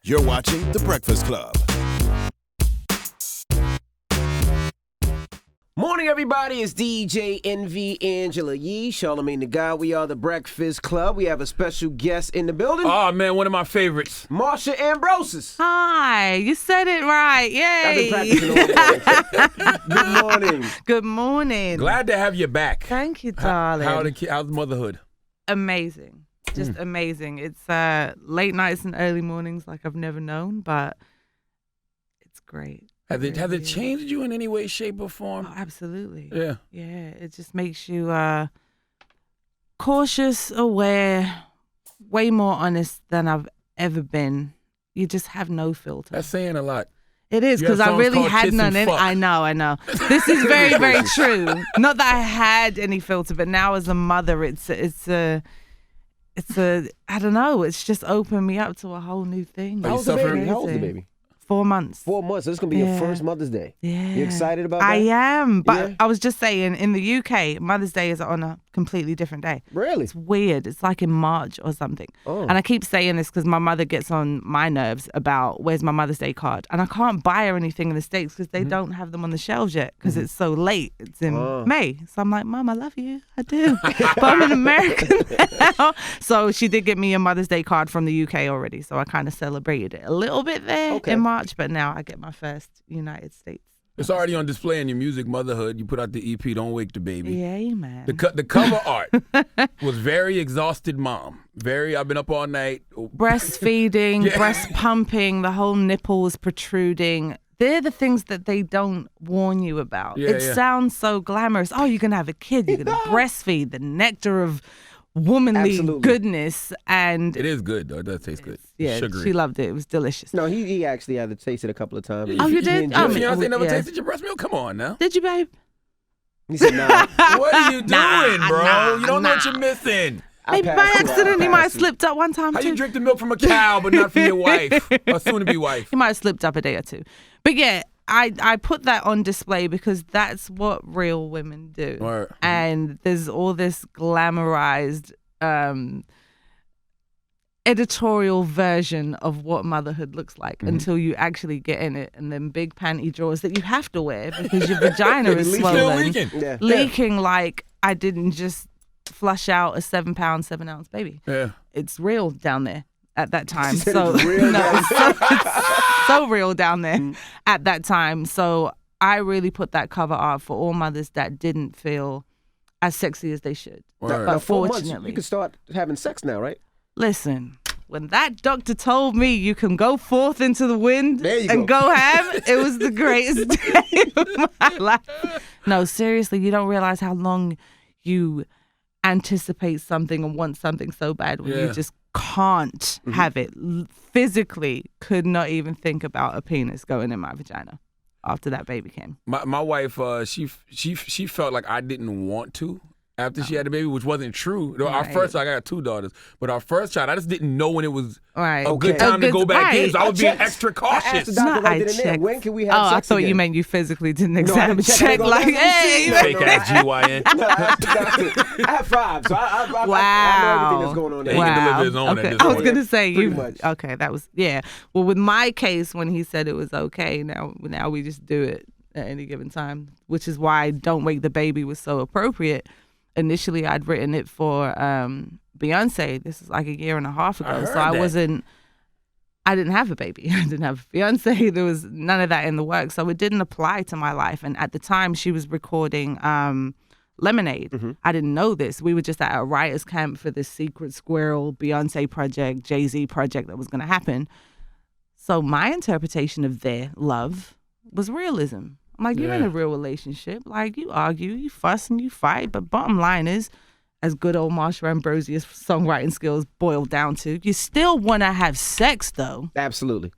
You're watching The Breakfast Club. Morning, everybody. It's DJ NV Angela Yee, Charlamagne the God. We are The Breakfast Club. We have a special guest in the building. Oh, man, one of my favorites. Marsha Ambrosius. Hi, you said it right. Yay. I've been practicing all day. Good morning. Good morning. Glad to have you back. Thank you, darling. How's motherhood? Amazing. Just amazing. It's late nights and early mornings like I've never known, but it's great. Has it changed you in any way, shape, or form? Oh, absolutely. Yeah. Yeah, it just makes you cautious, aware, way more honest than I've ever been. You just have no filter. That's saying a lot. It is, because I really had none in it. I know. This is very, very true. Not that I had any filter, but now as a mother, it's a I don't know, it's just opened me up to a whole new thing. How's the baby? How old's the baby? 4 months. 4 months. So this is going to be your first Mother's Day. Yeah. You excited about that? I am. But Yeah. I was just saying, in the UK, Mother's Day is on a completely different day. Really? It's weird. It's like in March or something. Oh. And I keep saying this because my mother gets on my nerves about where's my Mother's Day card. And I can't buy her anything in the States because they don't have them on the shelves yet because it's so late. It's in May. So I'm like, Mom, I love you. I do. But I'm in America now. So she did get me a Mother's Day card from the UK already. So I kind of celebrated it a little bit there in March. But now I get my first United States. It's already on display in your music, Motherhood. You put out the EP, Don't Wake the Baby. Yeah, man. The cover art was very exhausted mom. I've been up all night. Breastfeeding, breast pumping, the whole nipples protruding. They're the things that they don't warn you about. It sounds so glamorous. Oh, you're going to have a kid. You're going to breastfeed, the nectar of womanly goodness. And it is good, though. It does taste good. Yeah, Sugary. she loved it. It was delicious. No, he actually had to taste it a couple of times. Oh, you did? Your fiance never tasted your breast milk? Come on now. Did you, babe? He said, nah. What are you doing, bro? You don't know what you're missing. Maybe by accident, he might have slipped up one time, How too. you drink the milk from a cow, but not from your wife, or soon-to-be wife? He might have slipped up a day or two. But yeah, I put that on display because that's what real women do. Right. And there's all this glamorized editorial version of what motherhood looks like until you actually get in it, and then big panty drawers that you have to wear because your vagina is swollen, leaking like I didn't just flush out a 7-pound, 7-ounce baby. Yeah, it's real down there at that time. So it's so real down there at that time. So I really put that cover art for all mothers that didn't feel as sexy as they should. But But 4 months, fortunately, you can start having sex now, right? listen, when that doctor told me you can go forth into the wind and go ham, it was the greatest day of my life. No, seriously, you don't realize how long you anticipate something and want something so bad when you just can't have it. Physically, could not even think about a penis going in my vagina after that baby came. My wife, she felt like I didn't want to after she had the baby, which wasn't true. Our first child, I got 2 daughters, but our first child, I just didn't know when it was a good time to go back in. So I was being extra cautious. I asked the doctor right then and there, when can we have sex I thought again? you meant you physically didn't examine check like, hey. Fake ass GYN. No, I asked the doctor. I have 5, so I know everything that's going on there. He can deliver his own at this I was point. going to say, Pretty much. Okay, that was, Well, with my case, when he said it was okay, now we just do it at any given time, which is why Don't Wake the Baby was so appropriate. Initially, I'd written it for Beyonce. This is like a year and a half ago. I didn't have a baby. I didn't have a fiance. There was none of that in the works. So it didn't apply to my life. And at the time, she was recording Lemonade. I didn't know this. We were just at a writer's camp for this Secret Squirrel Beyonce project, Jay-Z project that was going to happen. So my interpretation of their love was realism. I'm like, you're in a real relationship. Like, you argue, you fuss, and you fight. But bottom line is, as good old Marsha Ambrosius songwriting skills boil down to, you still want to have sex, though. Absolutely.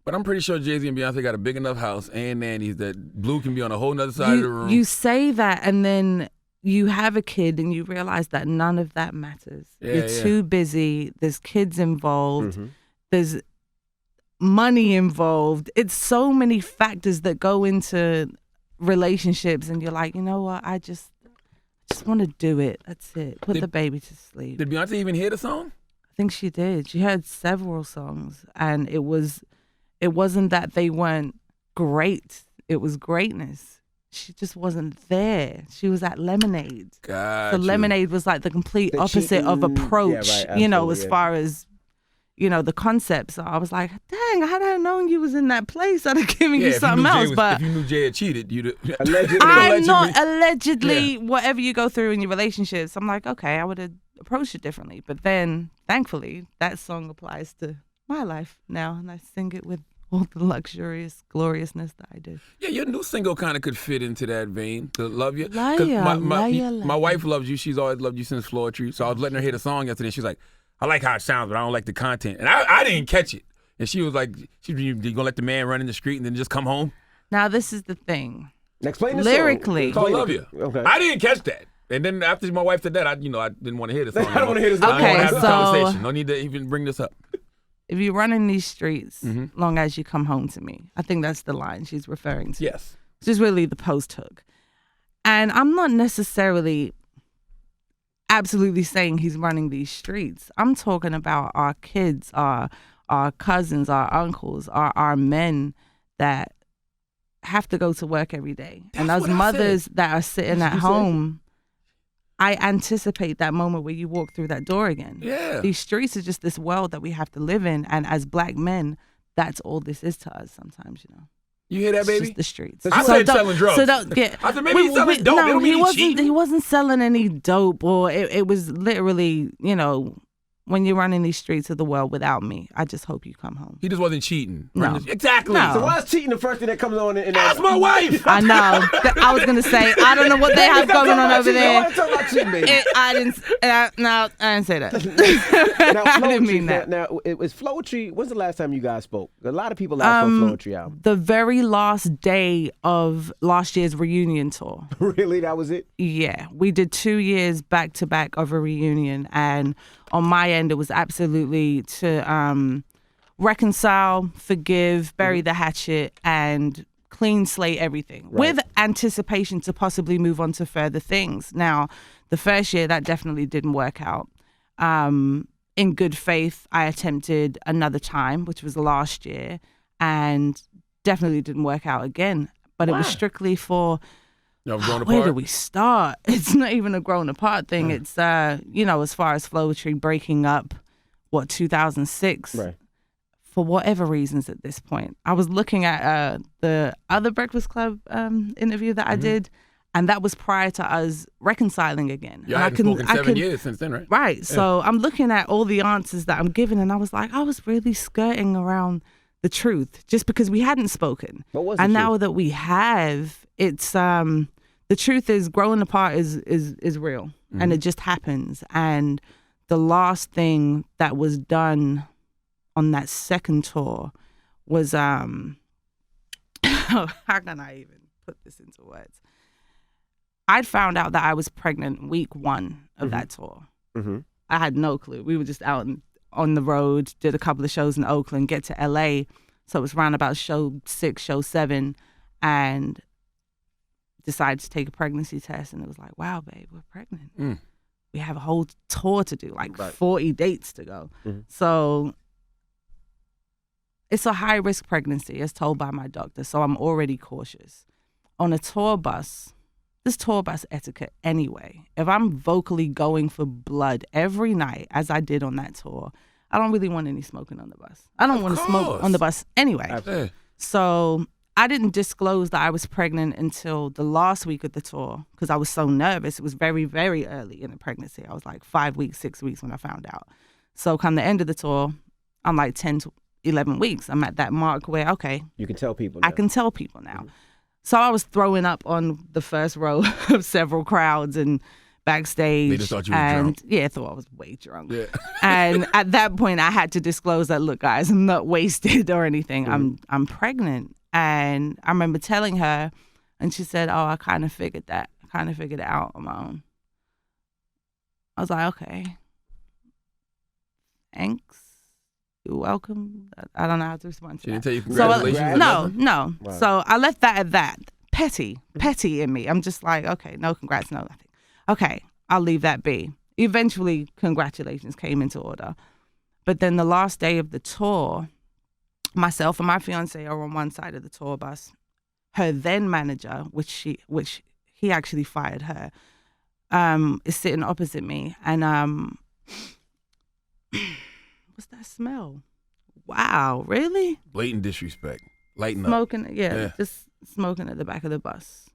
But I'm pretty sure Jay-Z and Beyonce got a big enough house and nannies that Blue can be on a whole nother side of the room. You say that, and then you have a kid, and you realize that none of that matters. You're too busy. There's kids involved. There's money involved. It's so many factors that go into relationships, and you're like, you know what? I just want to do it. That's it. Put the baby to sleep. Did Beyonce even hear the song? I I think she did. She had several songs, and it wasn't that they weren't great. It was greatness. She just wasn't there. She was at Lemonade. Gotcha. So Lemonade was like the complete opposite of approach, as far as, the concepts. So I was like, dang, I hadn't known you was in that place. I'd have given you something else. But if you knew Jay had cheated, you'd allegedly, whatever you go through in your relationships, I'm like, okay, I would have approached it differently. But then, thankfully, that song applies to my life now, and I sing it with all the luxurious gloriousness that I do. Yeah, your new single kind of could fit into that vein, to Love You. Liar, my wife loves you. She's always loved you since Floetry. So I was letting her hear the song yesterday. She's like, I like how it sounds, but I don't like the content. And I didn't catch it. And she was like, you going to let the man run in the street and then just come home? Now, this is the thing. Explain the lyrically. song. I Love You. Okay. I didn't catch that. And then after my wife said that, I didn't want to hear the song. I don't want to hear the song. Okay, I don't want to have the conversation. No need to even bring this up. If you run in these streets, long as you come home to me. I think that's the line she's referring to. Yes. Which is really the post hook. And I'm not necessarily absolutely saying he's running these streets. I'm talking about our kids, our cousins, our uncles, our men that have to go to work every day. And those mothers that are sitting at home, I anticipate that moment where you walk through that door again. Yeah. These streets are just this world that we have to live in. And as black men, that's all this is to us sometimes, You hear that, It's baby? just the streets. I said selling drugs. So don't get. I said maybe he's selling dope. No, he wasn't. He wasn't selling any dope, or it was literally, when you're running these streets of the world without me, I just hope you come home. He just wasn't cheating. No. Exactly. No. So why is cheating the first thing that comes on? That's my wife. I know. I was gonna say I don't know what they have going on over there. I talk about cheating, baby. I didn't say that. Now, I didn't mean that. Now, it was Floetry. When's the last time you guys spoke? A lot of people asked for a Floetry album. The very last day of last year's reunion tour. Really, that was it? Yeah, we did 2 years back to back of a reunion, and on my end, it was absolutely to reconcile, forgive, bury the hatchet, and clean slate everything with anticipation to possibly move on to further things. Now, the first year, that definitely didn't work out. In good faith, I attempted another time, which was last year, and definitely didn't work out again. But it was strictly for... where do we start? It's not even a grown apart thing. It's, as far as Floetry breaking up, 2006? Right. For whatever reasons at this point. I was looking at the other Breakfast Club interview that I did, and that was prior to us reconciling again. Yeah, I hadn't spoken 7 years since then, right? Right. Yeah. So I'm looking at all the answers that I'm giving, and I was like, I was really skirting around the truth just because we hadn't spoken. What was the and truth? now that we have, it's the truth is growing apart is real, and it just happens. And the last thing that was done on that second tour was how can I even put this into words? I'd found out that I was pregnant week 1 of that tour. I had no clue. We were just out on the road, did a couple of shows in Oakland, get to LA. So it was around about show 6, show 7, and decided to take a pregnancy test. And it was like, wow, babe, we're pregnant. We have a whole tour to do, like 40 dates to go. So it's a high-risk pregnancy, as told by my doctor. So I'm already cautious. On a tour bus, this tour bus etiquette anyway, if I'm vocally going for blood every night, as I did on that tour, I don't really want any smoking on the bus. I don't want to smoke on the bus anyway. Absolutely. So I didn't disclose that I was pregnant until the last week of the tour because I was so nervous. It was very, very early in the pregnancy. I was like 5 weeks, 6 weeks when I found out. So come the end of the tour, I'm like 10 to 11 weeks. I'm at that mark where, okay. You can tell people now. I can tell people now. So I was throwing up on the first row of several crowds and backstage. They just thought you were drunk. Yeah, I thought I was way drunk. Yeah. And at that point, I had to disclose that, look, guys, I'm not wasted or anything. I'm pregnant. And I remember telling her, and she said, oh, I kind of figured that. I kind of figured it out on my own. I was like, okay. Thanks. You're welcome. I don't know how to respond to She that. didn't tell you congratulations? No. Wow. So I left that at that. Petty in me. I'm just like, okay, no congrats, no nothing. Okay, I'll leave that be. Eventually, congratulations came into order. But then the last day of the tour, myself and my fiance are on one side of the tour bus. Her then manager, which he actually fired her, is sitting opposite me. And what's that smell? Wow, really? Blatant disrespect. Lighten smoking, up. Yeah, just smoking at the back of the bus.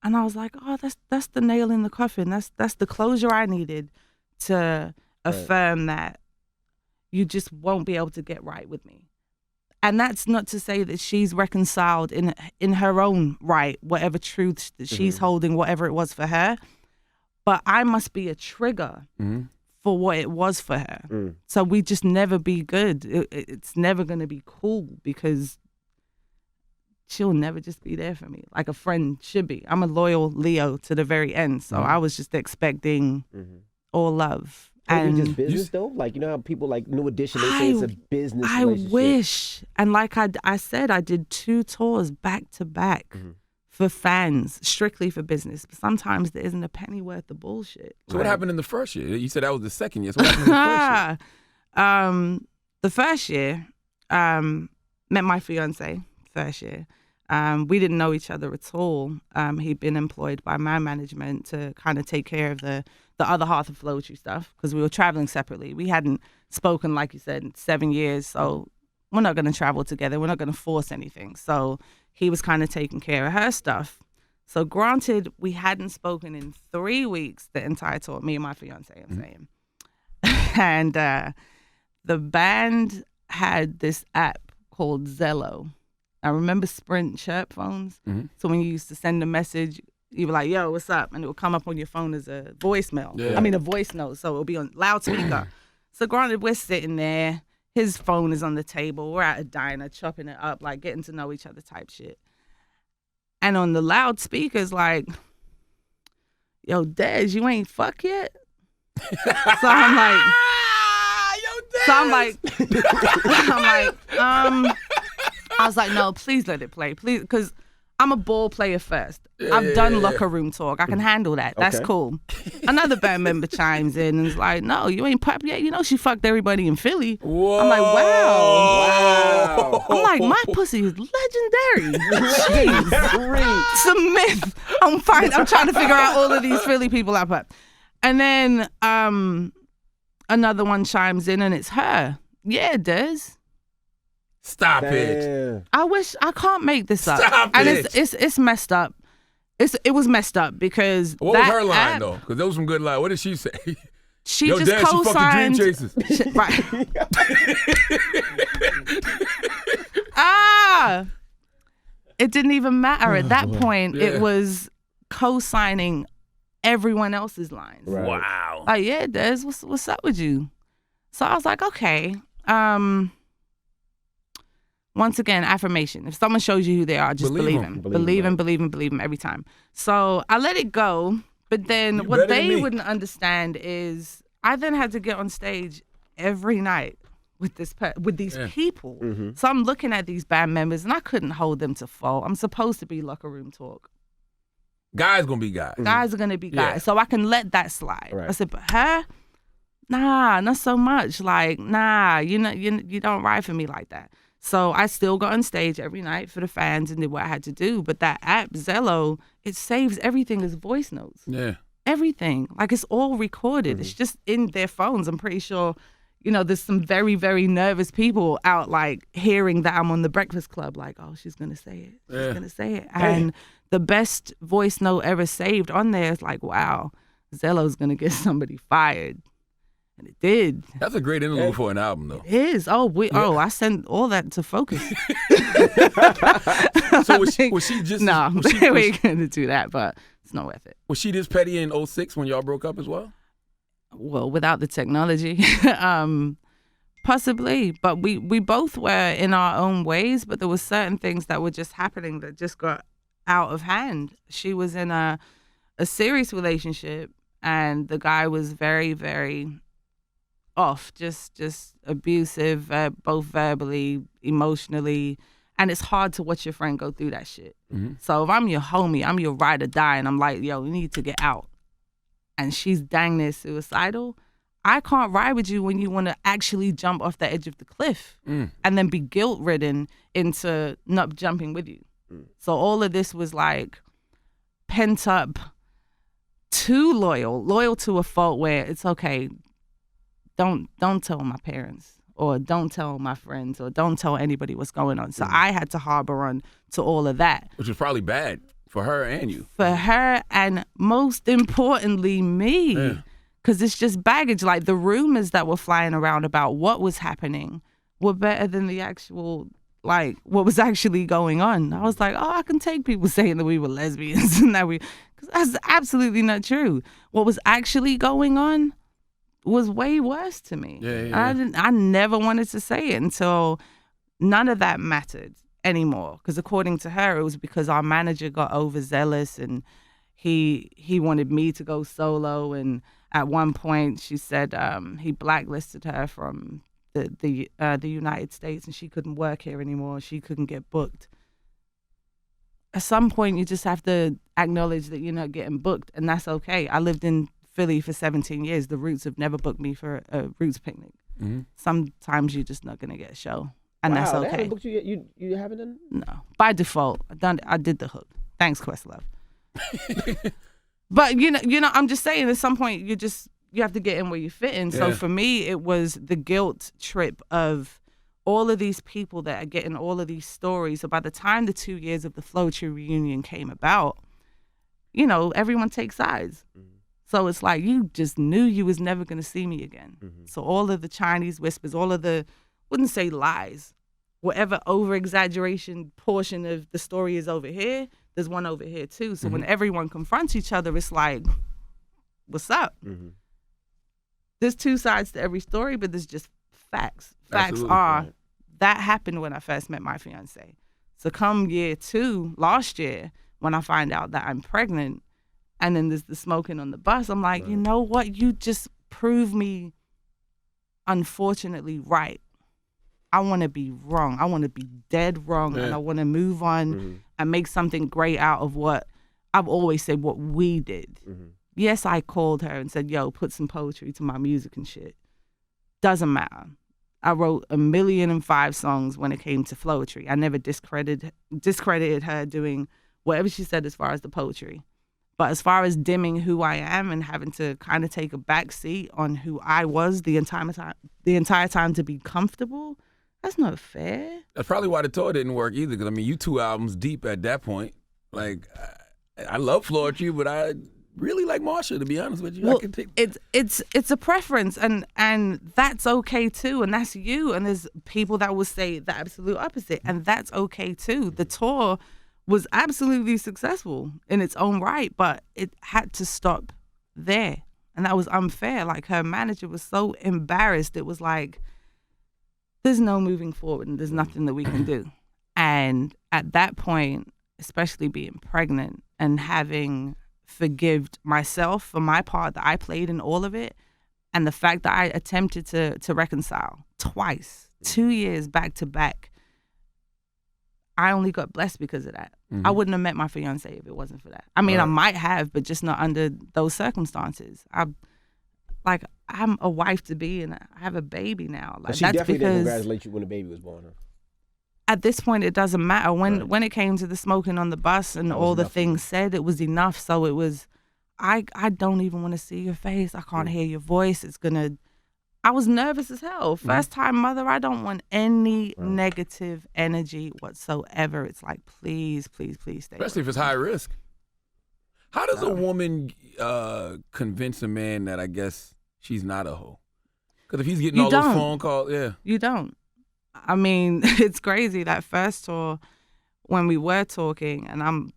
And I was like, oh, that's the nail in the coffin. That's the closure I needed to affirm that you just won't be able to get right with me. And that's not to say that she's reconciled in her own right, whatever truths that she's holding, whatever it was for her. But I must be a trigger for what it was for her. So we just never be good. It's never going to be cool because she'll never just be there for me like a friend should be. I'm a loyal Leo to the very end. So I was just expecting all love. And just business though? Like, you know how people like New Edition, they say it's a business relationship. I wish. And like I said, I did 2 tours back to back for fans, strictly for business. But sometimes there isn't a penny worth of bullshit. So what happened in the first year? You said that was the second year. So what happened in the first year? The first year, met my fiance first year. We didn't know each other at all. He'd been employed by my management to kind of take care of the other half of Floetry stuff because we were traveling separately. We hadn't spoken, like you said, in 7 years, so we're not going to travel together. We're not going to force anything. So he was kind of taking care of her stuff. So granted, we hadn't spoken in 3 weeks the entire tour, me and my fiance, I'm saying. And the band had this app called Zello. I remember Sprint chirp phones. So when you used to send a message, you were like, yo, what's up? And it would come up on your phone as a voicemail. Yeah. I mean, a voice note. So it would be on loudspeaker. So granted, we're sitting there. His phone is on the table. We're at a diner, chopping it up, like getting to know each other type shit. And on the loudspeakers, like, yo, Des, you ain't fuck yet? So I'm like, I was like, no, please let it play. Please, because I'm a ball player first. I've done locker room talk. I can handle that. That's cool. Another band member chimes in and is like, no, you ain't pop yet. You know she fucked everybody in Philly. Whoa. I'm like, wow. I'm like, my pussy is legendary. Jeez. It's a myth. I'm trying to figure out all of these Philly people I put. And then another one chimes in and it's her. Yeah, Des. Stop it. I can't make this up. Stop and it. It's messed up. It was messed up because what was her line though? Because those were some good lines. What did she say? She Yo, just Dad, co-signed. She fucked the Dream Chasers. Right. It didn't even matter at that point. It was co-signing everyone else's lines. Right. Wow. Like, yeah, Des, what's up with you? So I was like, okay. Once again, affirmation. If someone shows you who they are, just believe them. Believe them every time. So I let it go. But then what they wouldn't understand is I then had to get on stage every night with these people. So I'm looking at these band members and I couldn't hold them to fault. I'm supposed to be locker room talk. Guys gonna be guys. Guys are gonna be guys. Yeah. So I can let that slide. Right. I said, but her? Nah, not so much. Like, nah, you don't ride for me like that. So I still got on stage every night for the fans and did what I had to do. But that app, Zello, it saves everything as voice notes. Yeah. Everything. Like, it's all recorded. It's just in their phones. I'm pretty sure, there's some very, very nervous people out, like, hearing that I'm on The Breakfast Club. Like, oh, she's going to say it. She's going to say it. And the best voice note ever saved on there is like, wow, Zello's going to get somebody fired. And it did. That's a great interlude for an album, though. It is. I sent all that to Focus. So was she just... No, we ain't going to do that, but it's not worth it. Was she this petty in 2006 when y'all broke up as well? Well, without the technology, possibly. But we both were in our own ways, but there were certain things that were just happening that just got out of hand. She was in a serious relationship, and the guy was very, very... off, just abusive, both verbally, emotionally, and it's hard to watch your friend go through that shit. So if I'm your homie, I'm your ride or die, and I'm like, yo, we need to get out, and she's dang near suicidal, I can't ride with you when you want to actually jump off the edge of the cliff and then be guilt-ridden into not jumping with you. So all of this was like pent up, too loyal to a fault where it's okay. Don't tell my parents, or don't tell my friends, or don't tell anybody what's going on. So I had to harbor on to all of that. Which was probably bad for her and you. For her, and most importantly, me. Yeah. Because it's just baggage. Like, the rumors that were flying around about what was happening were better than the actual, like, what was actually going on. I was like, oh, I can take people saying that we were lesbians and that because that's absolutely not true. What was actually going on was way worse to me. I never wanted to say it until none of that mattered anymore. Because according to her, it was because our manager got overzealous and he wanted me to go solo. And at one point, she said he blacklisted her from the United States, and she couldn't work here anymore. She couldn't get booked. At some point, you just have to acknowledge that you're not getting booked, and that's okay. I lived in Philly for 17 years. The Roots have never booked me for a Roots picnic. Mm-hmm. Sometimes you're just not gonna get a show, and that's okay. They haven't booked you yet? You haven't done? No, by default, I did the hook. Thanks, Questlove. But you know, I'm just saying. At some point, you have to get in where you fit in. So for me, it was the guilt trip of all of these people that are getting all of these stories. So by the time the 2 years of the Floetry reunion came about, you know, everyone takes sides. Mm-hmm. So it's like you just knew you was never going to see me again. Mm-hmm. So all of the Chinese whispers, all of the, wouldn't say lies, whatever over-exaggeration portion of the story is over here, there's one over here too. So when everyone confronts each other, it's like, what's up? Mm-hmm. There's two sides to every story, but there's just facts. Facts are, that happened when I first met my fiance. So come year 2, last year, when I find out that I'm pregnant, and then there's the smoking on the bus, I'm like, you know what? You just proved me, unfortunately, right. I want to be wrong. I want to be dead wrong, and I want to move on and make something great out of what I've always said, what we did. Mm-hmm. Yes, I called her and said, yo, put some poetry to my music and shit. Doesn't matter. I wrote 1,000,005 songs when it came to Floetry. I never discredited her doing whatever she said as far as the poetry. But as far as dimming who I am and having to kind of take a back seat on who I was the entire time to be comfortable, that's not fair. That's probably why the tour didn't work either. Because, I mean, you 2 albums deep at that point. Like, I love Floetry, but I really like Marsha, to be honest with you. Well, it's a preference, and that's okay too, and that's you. And there's people that will say the absolute opposite, and that's okay too. The tour was absolutely successful in its own right, but it had to stop there, and that was unfair. Like, her manager was so embarrassed. It was like, there's no moving forward, and there's nothing that we can do. And at that point, especially being pregnant and having forgived myself for my part that I played in all of it, and the fact that I attempted to reconcile twice, 2 years back to back, I only got blessed because of that. Mm-hmm. I wouldn't have met my fiance if it wasn't for that. I mean, I might have, but just not under those circumstances. I'm a wife to be, and I have a baby now. Like, but she definitely didn't congratulate you when the baby was born, huh? At this point, it doesn't matter. When it came to the smoking on the bus and all the things said, it was enough. So it was, I don't even want to see your face. I can't hear your voice. I was nervous as hell. First time mother, I don't want any negative energy whatsoever. It's like, please, please, please stay. Especially if it's high risk. How does a woman convince a man that I guess she's not a hoe? Because if he's getting all those phone calls, You don't. I mean, it's crazy. That first tour, when we were talking, and I'm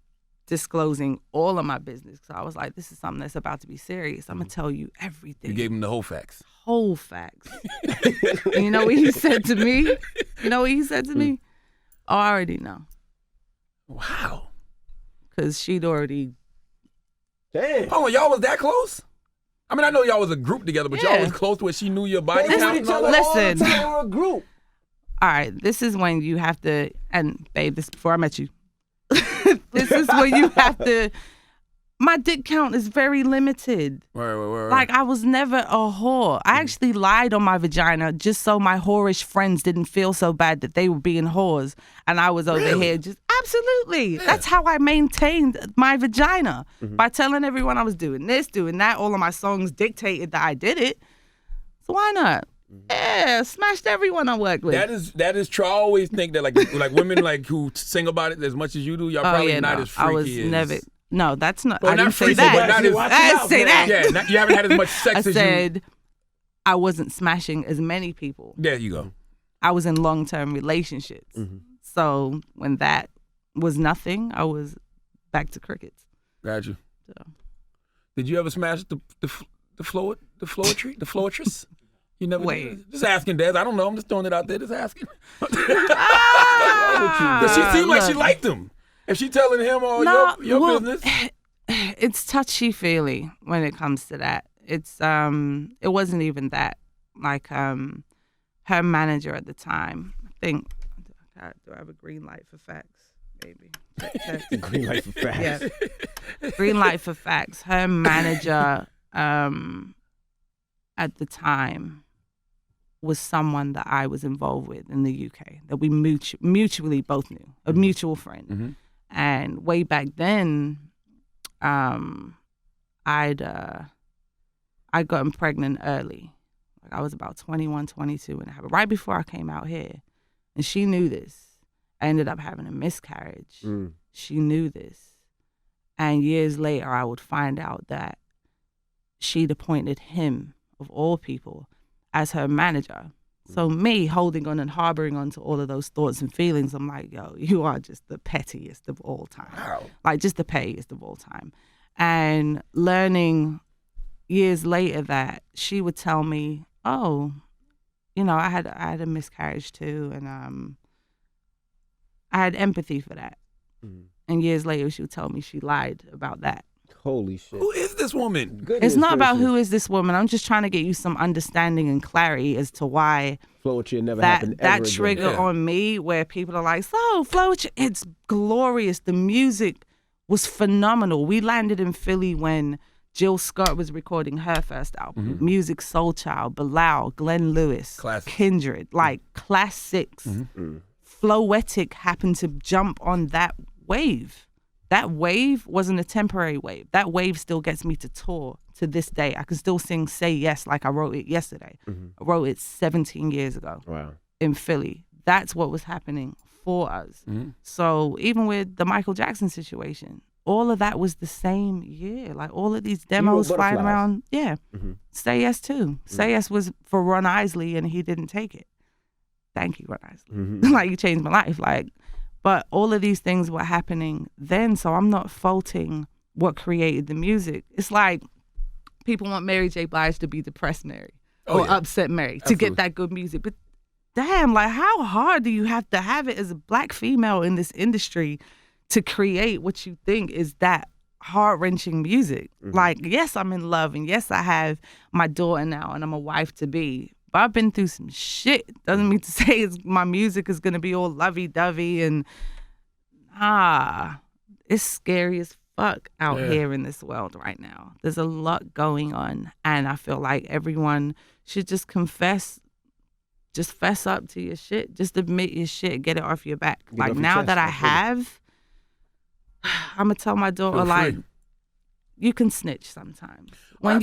disclosing all of my business, because I was like, this is something that's about to be serious. I'm going to tell you everything. You gave him the whole facts. Whole facts. And you know what he said to me? Oh, I already know. Wow. Because she'd already... Damn. Hold on, y'all was that close? I mean, I know y'all was a group together, but y'all was close to where she knew your body count and all that? Listen. All the time we're a group. All right, this is when you have to, and babe, this is before I met you. This is when you have to my dick count is very limited. Right. Like, I was never a whore. I actually lied on my vagina just so my whorish friends didn't feel so bad that they were being whores. And I was over here just, absolutely. Yeah. That's how I maintained my vagina. By telling everyone I was doing this, doing that. All of my songs dictated that I did it. So why not? Yeah, smashed everyone I worked with. That is true. I always think that like women like who sing about it as much as you do, y'all probably not as freaky. I was never. No, that's not. Well, I didn't say freaky, that. I didn't say that. Yeah, you haven't had as much sex as you. I said I wasn't smashing as many people. There you go. I was in long-term relationships. So when that was nothing, I was back to crickets. Got you. So. Did you ever smash the Floetry? You never did? Just asking, Des. I don't know. I'm just throwing it out there. Just asking. Because she seemed like she liked him. If she telling him all your business. It's touchy-feely when it comes to that. It's it wasn't even that. Like her manager at the time, I think, do I have a green light for facts? Maybe. Check. Green light for facts. Yeah. Green light for facts. Her manager at the time was someone that I was involved with in the UK that we mutually both knew, a mutual friend. And way back then, I'd gotten pregnant early. Like I was about 21, 22 when it happened, right before I came out here. And she knew this. I ended up having a miscarriage. She knew this. And years later, I would find out that she'd appointed him, of all people, as her manager. So me holding on and harboring on to all of those thoughts and feelings, I'm like, yo, you are just the pettiest of all time. Wow. Like just the pettiest of all time. And learning years later that she would tell me, oh, you know, I had a miscarriage too, and I had empathy for that. And years later, she would tell me she lied about that. Holy shit. Who is this woman? Goodness it's not gracious. about who is this woman. I'm just trying to get you some understanding and clarity as to why Floetry never happened that ever trigger again. on me, where people are like, so Floetry, it's glorious. The music was phenomenal. We landed in Philly when Jill Scott was recording her first album. Music Soul Child, Bilal, Glenn Lewis, Classics. Kindred, like classics. Floetic happened to jump on that wave. That wave wasn't a temporary wave. That wave still gets me to tour to this day. I can still sing Say Yes like I wrote it yesterday. I wrote it 17 years ago in Philly. That's what was happening for us. So even with the Michael Jackson situation, all of that was the same year. Like all of these demos flying around. Yeah. Say Yes too. Say Yes was for Ron Isley and he didn't take it. Thank you, Ron Isley. Like you changed my life. Like, but all of these things were happening then, so I'm not faulting what created the music. It's like people want Mary J. Blige to be depressed Mary or upset Mary to get that good music. But damn, like how hard do you have to have it as a Black female in this industry to create what you think is that heart-wrenching music? Like, yes, I'm in love, and yes, I have my daughter now, and I'm a wife to be. But I've been through some shit. Doesn't mean to say my music is gonna be all lovey-dovey and it's scary as fuck out here in this world right now. There's a lot going on, and I feel like everyone should just fess up to your shit. Just admit your shit, get it off your back. Like now that I have, I'm gonna tell my daughter like, you can snitch sometimes. When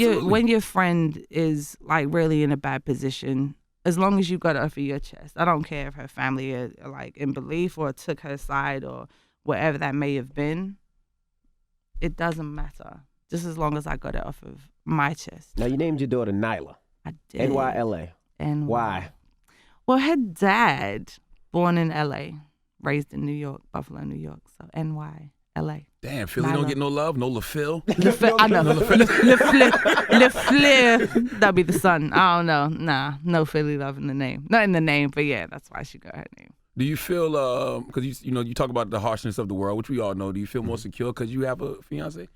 your friend is like really in a bad position, as long as you got it off of your chest. I don't care if her family are like in belief or took her side or whatever that may have been. It doesn't matter. Just as long as I got it off of my chest. Now you named your daughter Nyla. I did. N-Y-L-A. And why? Well, her dad, born in L.A., raised in New York, Buffalo, New York. So N-Y-L-A. Damn, Philly don't get no love, no LaFille. I know. LaFleur, that'll be the son. I don't know. Nah, no Philly love in the name. Not in the name, but yeah, that's why she got her name. Do you feel, because you talk about the harshness of the world, which we all know, do you feel more secure because you have a fiance?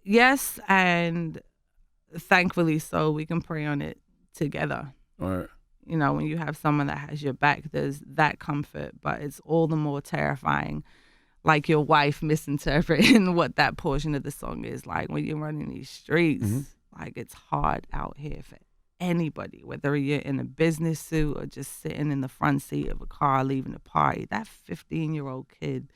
Yes, and thankfully so. We can pray on it together. All right. You know, when you have someone that has your back, there's that comfort, but it's all the more terrifying like your wife misinterpreting what that portion of the song is. Like when you're running these streets, like it's hard out here for anybody, whether you're in a business suit or just sitting in the front seat of a car leaving a party. That 15-year-old kid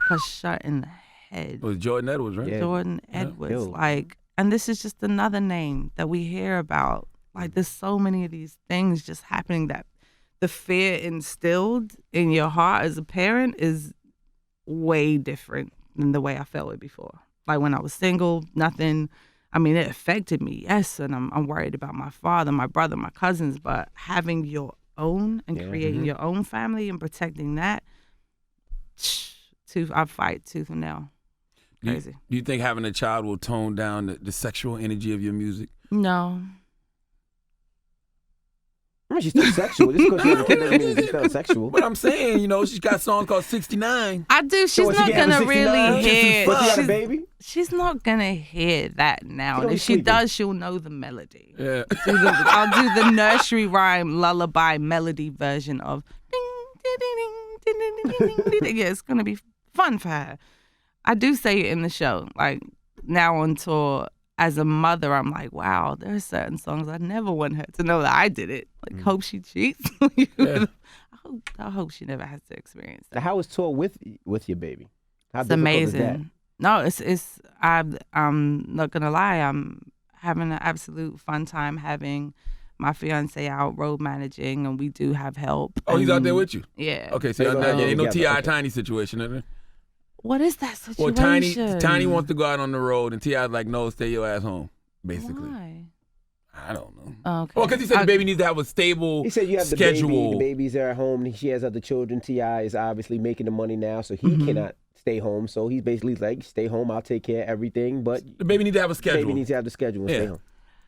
got shot in the head. It was Jordan Edwards, right? Yeah. Jordan Edwards. Like, and this is just another name that we hear about. Like, there's so many of these things just happening that the fear instilled in your heart as a parent is way different than the way I felt it before. Like when I was single, nothing. I mean, it affected me, yes, and I'm worried about my father, my brother, my cousins, but having your own and creating your own family and protecting that, I fight tooth and nail. Crazy. Do you think having a child will tone down the sexual energy of your music? No. I mean, she's still sexual. Just because she has a kid doesn't mean she's still sexual. But I'm saying, she's got a song called 69. I do. She's not going to really hear. But she had a baby? She's not going to hear that now. And if she does, she'll know the melody. Yeah. I'll do the nursery rhyme lullaby melody version of ding, ding, ding, ding, ding, ding, ding. Yeah, it's going to be fun for her. I do say it in the show. Like, now on tour, as a mother, I'm like, wow, there are certain songs I never want her to know that I did it. Like, hope she cheats. I hope she never has to experience that. How was tour with your baby? How it's amazing. No, it's. I'm not gonna lie. I'm having an absolute fun time having my fiance out road managing, and we do have help. Oh, he's out there with you? Yeah. Okay, so ain't no T.I. Tiny situation, is there? What is that situation? Well, Tiny wants to go out on the road, and T.I.'s like, no, stay your ass home, basically. Why? I don't know. Okay. Well, because he said the baby needs to have a stable schedule. He said you have the babies are at home, and she has other children. T.I. is obviously making the money now, so he cannot stay home. So he's basically like, stay home, I'll take care of everything. But the baby needs to have a schedule. The baby needs to have the schedule and stay home.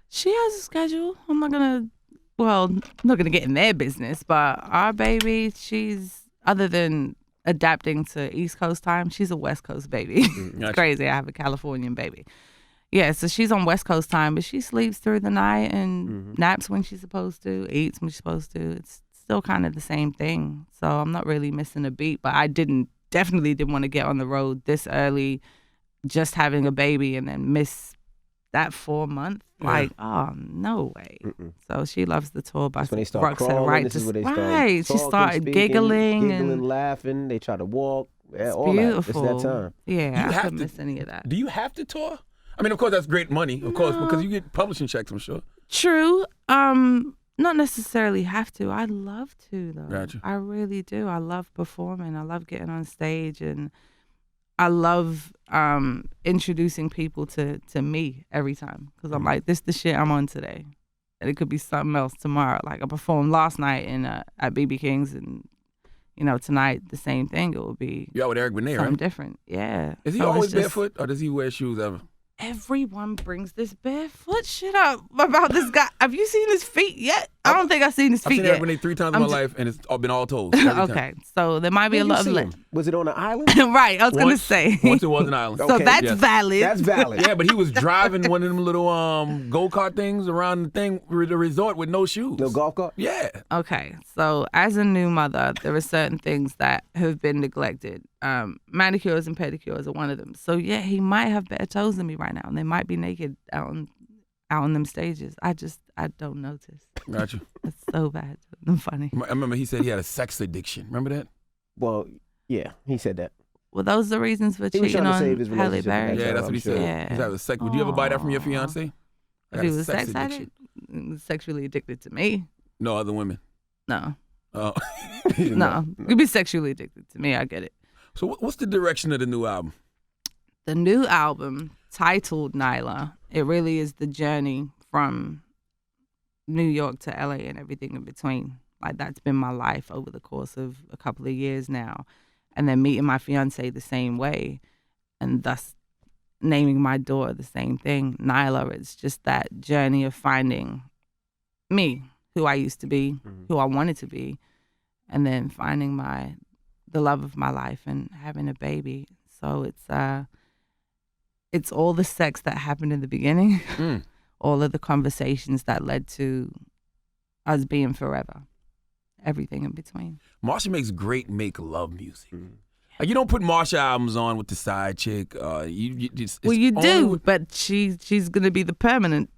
She has a schedule. I'm not going to get in their business, but our baby, she's, other than adapting to East Coast time, she's a West Coast baby. It's crazy. I have a Californian baby. Yeah, so she's on West Coast time, but she sleeps through the night and naps when she's supposed to, eats when she's supposed to. It's still kind of the same thing. So I'm not really missing a beat, but I definitely didn't want to get on the road this early, just having a baby and then miss that 4 months. Like, oh, no way. So she loves the tour bus. When they start crawling, right, this is where they start talking, she started giggling and laughing. They try to walk. It's all beautiful. That. It's that time. Yeah, I couldn't miss any of that. Do you have to tour? I mean, of course, that's great money, of course, because you get publishing checks, I'm sure. True. Not necessarily have to. I love to, though. Gotcha. I really do. I love performing. I love getting on stage, and I love introducing people to me every time, because I'm like, this is the shit I'm on today, and it could be something else tomorrow. Like I performed last night at BB King's, and tonight the same thing. It will be you out with Eric Benet, something right? different. Yeah. Is he always barefoot, or does he wear shoes ever? Everyone brings this barefoot shit up about this guy. Have you seen his feet yet? I don't think I've seen his feet yet. I've seen Eric 3 times in my life, and it's been all toes. Okay, so there might be a lot of... Was it on an island? Right, I was going to say. Once it was an island. So that's valid. That's valid. Yeah, but he was driving one of them little go-kart things around the resort with no shoes. No golf cart? Yeah. Okay, so as a new mother, there are certain things that have been neglected. Manicures and pedicures are one of them. So yeah, he might have better toes than me right now, and they might be naked out on them stages. I don't notice. Gotcha. It's so bad and funny. I remember he said he had a sex addiction. Remember that? Well, yeah, he said that. Well, those are the reasons for cheating on Halle Berry. Yeah, that's what he said. Yeah. He's having sex. Would you ever buy that from your fiance? If he was sex addict, sexually addicted to me. No, other women. No. Oh. No, you'd be sexually addicted to me. I get it. So what's the direction of the new album? The new album, titled Nyla, it really is the journey from New York to LA and everything in between. Like, that's been my life over the course of a couple of years now. And then meeting my fiance the same way, and thus naming my daughter the same thing, Nyla. It's just that journey of finding me, who I used to be, who I wanted to be, and then finding the love of my life and having a baby. So it's all the sex that happened in the beginning, all of the conversations that led to us being forever, everything in between. Marsha makes great make-love music. Like, you don't put Marsha albums on with the side chick. You do, but she's gonna be the permanent.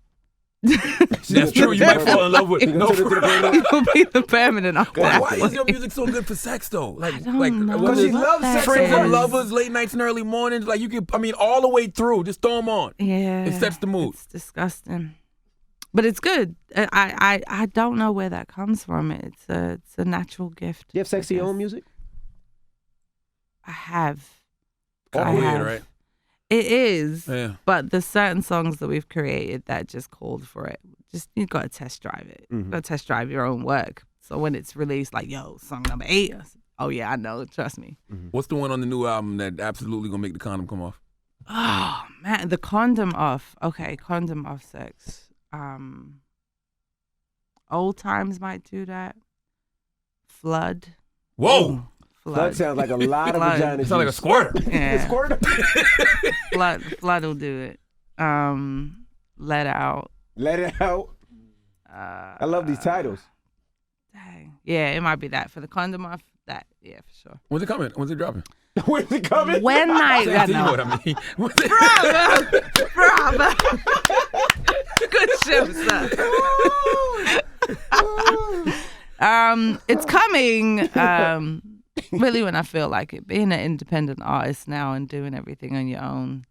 That's true. You might fall in love with. No, you'll be the permanent. Why is your music so good for sex though? Because she loves sex. Friends and lovers, late nights and early mornings. Like you could, all the way through. Just throw them on. Yeah, it sets the mood. It's disgusting, but it's good. I don't know where that comes from. It's a natural gift. Do you have sex to your own music? I have. Kind of weird, right? It is, but there's certain songs that we've created that just called for it. Just you got to test drive it. You got to test drive your own work. So when it's released, like, yo, song number 8, oh yeah, I know, trust me. What's the one on the new album that absolutely gonna make the condom come off? Oh man, the condom off. Okay, condom off sex. Old Times might do that. Flood. Whoa. Ooh. Flood sounds like a lot of vaginas. It sounds like a squirter. Yeah. A squirter? Flood will do it. Let Out. Let It Out. I love these titles. Dang. Yeah, it might be that. For the condom off, that, yeah, for sure. When's it coming? When's it dropping? When's it coming? When I You know what I mean. Bravo. Good show, sir. It's coming. Really when I feel like it. Being an independent artist now and doing everything on your own.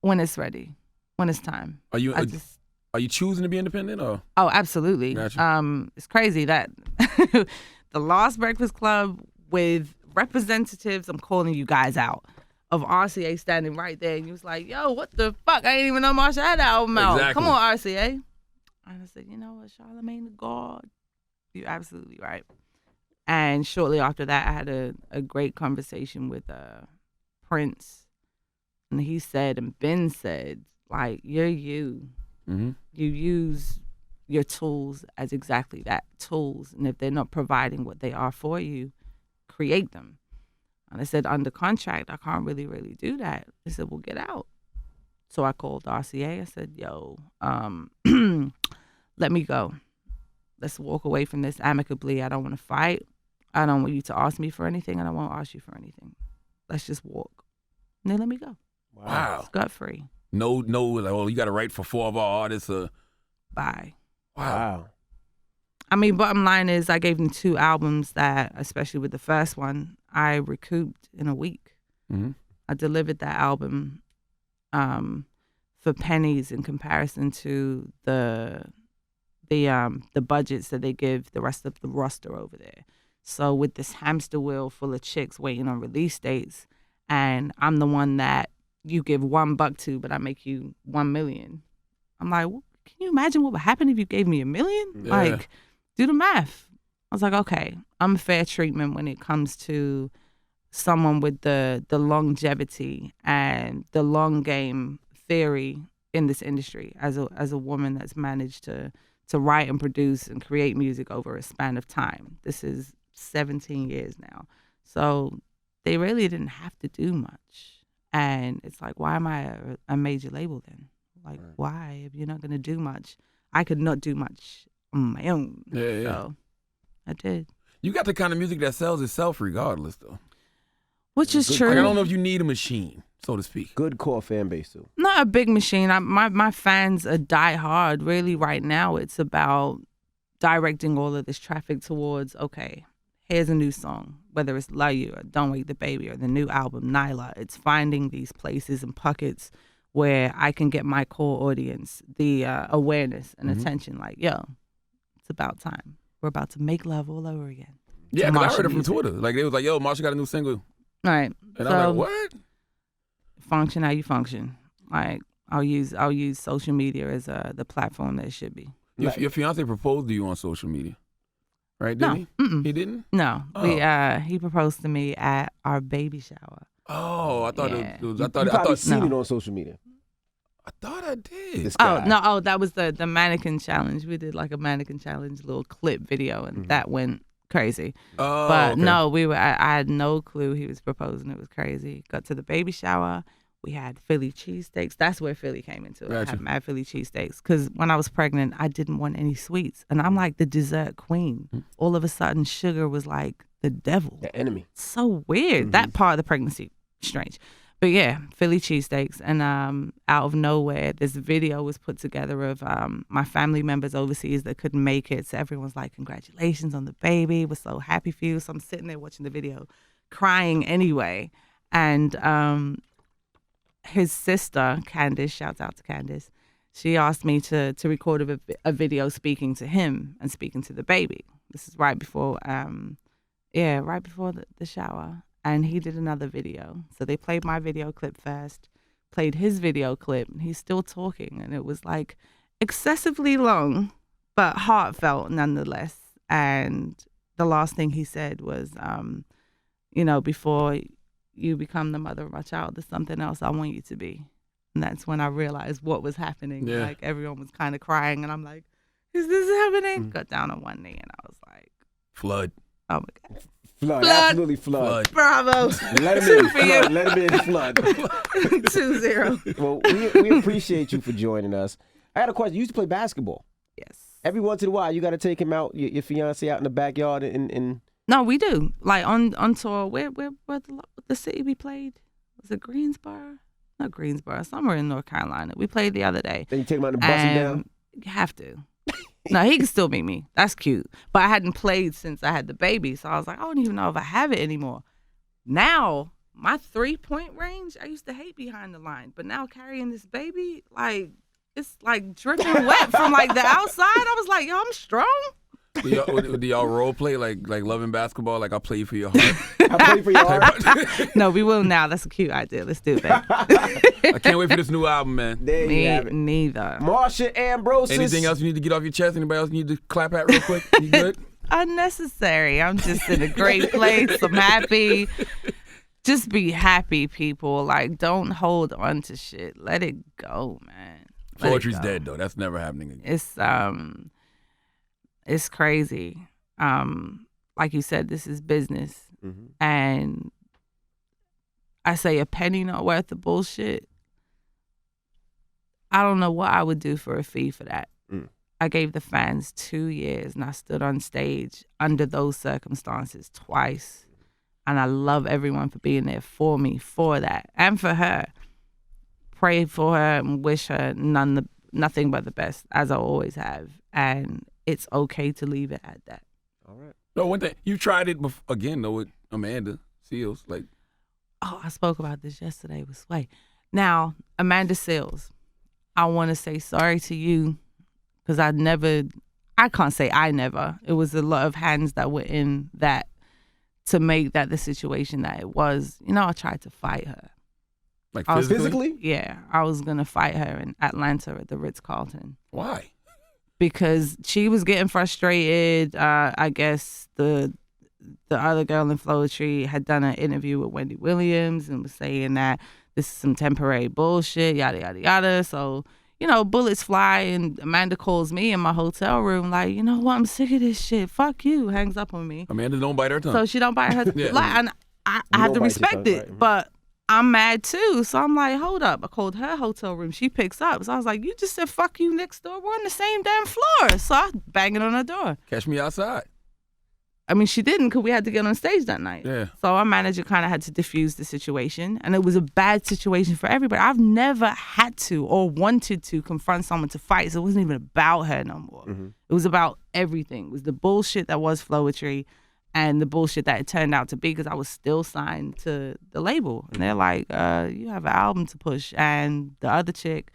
When it's ready. When it's time. Are you choosing to be independent or? Oh, absolutely. Gotcha. It's crazy that the last Breakfast Club with representatives, I'm calling you guys out, of RCA standing right there, and he was like, yo, what the fuck? I didn't even know Marsha had that album out. Exactly. Come on, RCA. And I said, you know what, Charlamagne the God. You're absolutely right. And shortly after that, I had a great conversation with Prince. And he said, and Ben said, like, you're you. Mm-hmm. You use your tools as exactly that, tools. And if they're not providing what they are for you, create them. And I said, under contract, I can't really do that. He said, well, get out. So I called RCA. I said, yo, let me go. Let's walk away from this amicably. I don't want to fight. I don't want you to ask me for anything. I don't want to ask you for anything. Let's just walk. And they let me go. Wow. Scot free. No, like, oh, you got to write for 4 of our artists. Bye. Wow. I mean, bottom line is I gave them 2 albums that, especially with the first one, I recouped in a week. Mm-hmm. I delivered that album for pennies in comparison to the budgets that they give the rest of the roster over there. So with this hamster wheel full of chicks waiting on release dates, and I'm the one that you give $1 to, but I make you 1 million. I'm like, well, can you imagine what would happen if you gave me $1 million? Yeah. Like, do the math. I was like, okay, I'm fair treatment when it comes to someone with the longevity and the long game theory in this industry as a woman that's managed to write and produce and create music over a span of time. This is 17 years now. So they really didn't have to do much. And it's like, why am I a major label then? Like, why? If you're not going to do much, I could not do much on my own. Yeah. So I did. You got the kind of music that sells itself regardless, though. Which is true. Like, I don't know if you need a machine, so to speak. Good core fan base, too. Not a big machine. My fans are die hard. Really, right now, it's about directing all of this traffic towards, okay, here's a new song, whether it's Love You or Don't Wake the Baby or the new album, Nyla. It's finding these places and pockets where I can get my core audience the awareness and attention. Like, yo, it's about time. We're about to make love all over again. Yeah, because I heard it from Twitter. Like, they was like, yo, Marsha got a new single. All right. And I'm like, what? Function how you function. Like, I'll use social media as the platform that it should be. Your fiance proposed to you on social media, right? Didn't he? Mm-mm. He didn't? No. Oh. He proposed to me at our baby shower. Oh, I thought Yeah. it was. You probably seen it on social media. I thought I did. This Oh, guy. no. Oh, that was the mannequin challenge. We did like a mannequin challenge little clip video, and that went crazy. Oh, But okay. no, I had no clue he was proposing. It was crazy. Got to the baby shower. We had Philly cheesesteaks. That's where Philly came into it. Gotcha. I had mad Philly cheesesteaks. Because when I was pregnant, I didn't want any sweets. And I'm like the dessert queen. All of a sudden, sugar was like the devil. The enemy. So weird. That part of the pregnancy, strange. But yeah, Philly cheesesteaks. And out of nowhere, this video was put together of my family members overseas that couldn't make it. So everyone's like, congratulations on the baby. We're so happy for you. So I'm sitting there watching the video, crying anyway. And his sister, Candace, shouts out to Candace, she asked me to record a video speaking to him and speaking to the baby. This is right before, the shower. And he did another video. So they played my video clip first, played his video clip, and he's still talking. And it was like excessively long, but heartfelt nonetheless. And the last thing he said was, before you become the mother of my child, there's something else I want you to be. And that's when I realized what was happening. Yeah. Like everyone was kind of crying, and I'm like, is this happening? Got down on one knee, and I was like, flood. Oh my God. Flood, absolutely flood. Bravo. Let him in, flood. Let him in, flood. 2-0. Well, we appreciate you for joining us. I had a question. You used to play basketball. Yes. Every once in a while, you got to take him out, your fiance out in the backyard and No, we do. Like on tour, where the city we played? Was it Greensboro? Not Greensboro, somewhere in North Carolina. We played the other day. Then you take him out and bust him down? You have to. No, he can still beat me. That's cute. But I hadn't played since I had the baby. So I was like, I don't even know if I have it anymore. Now, my 3-point range, I used to hate behind the line. But now carrying this baby, like, it's like dripping wet from like the outside. I was like, yo, I'm strong. Do y'all role play like loving basketball? Like, I'll play for your heart. I play for your heart. No, we will now. That's a cute idea. Let's do that. I can't wait for this new album, man. Me neither. Marsha Ambrosius. Anything else you need to get off your chest? Anybody else you need to clap at real quick? You good? Unnecessary. I'm just in a great place. I'm happy. Just be happy, people. Like, don't hold on to shit. Let it go, man. Floetry's dead, though. That's never happening again. It's crazy. Like you said, this is business. Mm-hmm. And I say a penny not worth the bullshit. I don't know what I would do for a fee for that. I gave the fans 2 years, and I stood on stage under those circumstances twice. And I love everyone for being there for me, for that, and for her. Pray for her and wish her nothing but the best, as I always have. And it's okay to leave it at that. All right. No, one thing, you tried it again, though, with Amanda Seales. I spoke about this yesterday with Sway. Now, Amanda Seales, I want to say sorry to you, because I can't say I never. It was a lot of hands that were in that to make that the situation that it was. I tried to fight her. Like physically? Yeah. I was going to fight her in Atlanta at the Ritz-Carlton. Why? Because she was getting frustrated. I guess the other girl in Floetry had done an interview with Wendy Williams and was saying that this is some temporary bullshit, yada, yada, yada. So, bullets fly, and Amanda calls me in my hotel room like, you know what, I'm sick of this shit. Fuck you. Hangs up on me. Amanda don't bite her tongue. So she don't bite her tongue. Yeah. And I have to respect it. Right. But I'm mad too. So I'm like, hold up. I called her hotel room. She picks up. So I was like, you just said fuck you next door. We're on the same damn floor. So I banging on her door. Catch me outside. I mean, she didn't, because we had to get on stage that night. Yeah. So our manager kind of had to diffuse the situation. And it was a bad situation for everybody. I've never had to or wanted to confront someone to fight. So it wasn't even about her no more. Mm-hmm. It was about everything. It was the bullshit that was Floetry and the bullshit that it turned out to be, because I was still signed to the label. And they're like, you have an album to push. And the other chick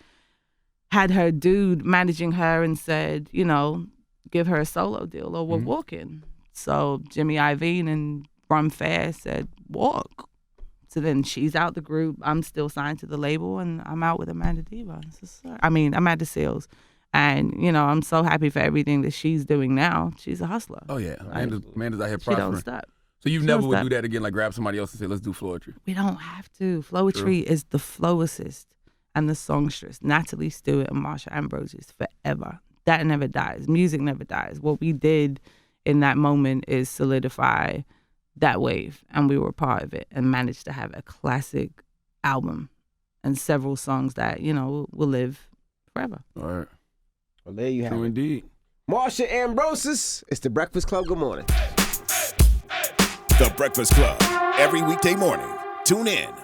had her dude managing her and said, give her a solo deal or we're walking. So Jimmy Iovine and Run Fair said, walk. So then she's out the group. I'm still signed to the label, and I'm out with Amanda Seales. And, I'm so happy for everything that she's doing now. She's a hustler. Oh, yeah. Amanda's out here prospering. She don't stop. So you never would do that again, like grab somebody else and say, let's do Floetry? We don't have to. Floetry is the flowissest and the songstress. Natalie Stewart and Marsha Ambrosius forever. That never dies. Music never dies. What we did in that moment is solidify that wave, and we were part of it and managed to have a classic album and several songs that, will live forever. All right. Well, there you have it. Indeed. Marsha Ambrosius, it's The Breakfast Club. Good morning. The Breakfast Club. Every weekday morning. Tune in.